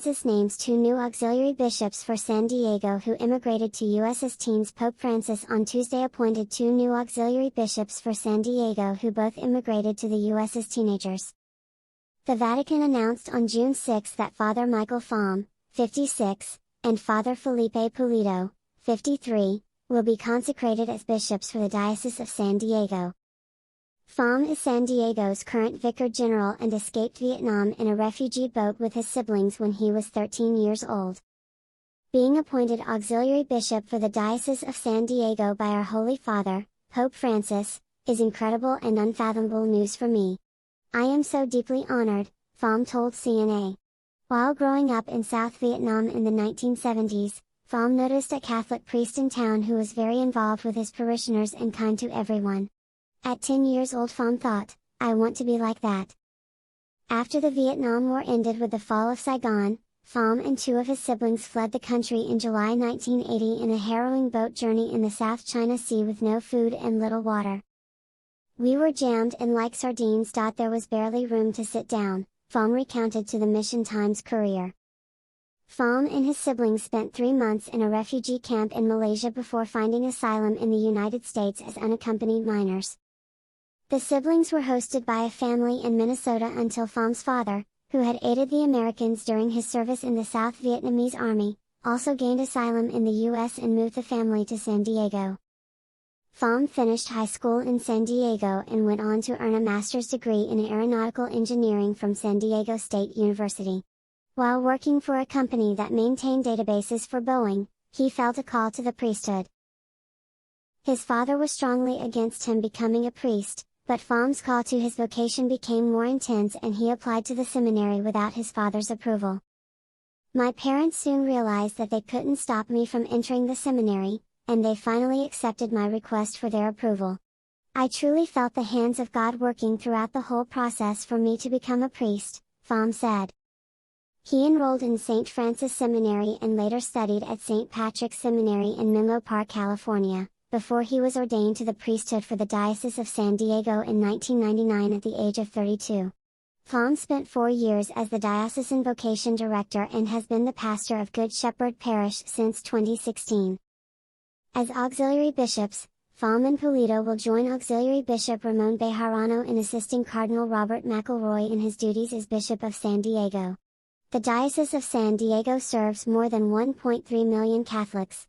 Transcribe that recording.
Francis names 2 new auxiliary bishops for San Diego who immigrated to U.S. as teens. Pope Francis on Tuesday appointed 2 new auxiliary bishops for San Diego who both immigrated to the U.S. as teenagers. The Vatican announced on June 6 that Father Michael Fahm, 56, and Father Felipe Pulido, 53, will be consecrated as bishops for the Diocese of San Diego. Fahm is San Diego's current Vicar General and escaped Vietnam in a refugee boat with his siblings when he was 13 years old. Being appointed Auxiliary Bishop for the Diocese of San Diego by our Holy Father, Pope Francis, is incredible and unfathomable news for me. I am so deeply honored, Fahm told CNA. While growing up in South Vietnam in the 1970s, Fahm noticed a Catholic priest in town who was very involved with his parishioners and kind to everyone. At 10 years old, Fahm thought, "I want to be like that." After the Vietnam War ended with the fall of Saigon, Fahm and 2 of his siblings fled the country in July 1980 in a harrowing boat journey in the South China Sea with no food and little water. "We were jammed in like sardines. There was barely room to sit down," Fahm recounted to the Mission Times-Courier. Fahm and his siblings spent 3 months in a refugee camp in Malaysia before finding asylum in the United States as unaccompanied minors. The siblings were hosted by a family in Minnesota until Phahm's father, who had aided the Americans during his service in the South Vietnamese Army, also gained asylum in the U.S. and moved the family to San Diego. Fahm finished high school in San Diego and went on to earn a master's degree in aeronautical engineering from San Diego State University. While working for a company that maintained databases for Boeing, he felt a call to the priesthood. His father was strongly against him becoming a priest, but Phahm's call to his vocation became more intense and he applied to the seminary without his father's approval. "My parents soon realized that they couldn't stop me from entering the seminary, and they finally accepted my request for their approval. I truly felt the hands of God working throughout the whole process for me to become a priest," Fahm said. He enrolled in St. Francis Seminary and later studied at St. Patrick's Seminary in Menlo Park, California, before he was ordained to the priesthood for the Diocese of San Diego in 1999 at the age of 32. Fahm spent 4 years as the Diocesan Vocation Director and has been the pastor of Good Shepherd Parish since 2016. As auxiliary bishops, Fahm and Pulido will join Auxiliary Bishop Ramon Bejarano in assisting Cardinal Robert McElroy in his duties as Bishop of San Diego. The Diocese of San Diego serves more than 1.3 million Catholics,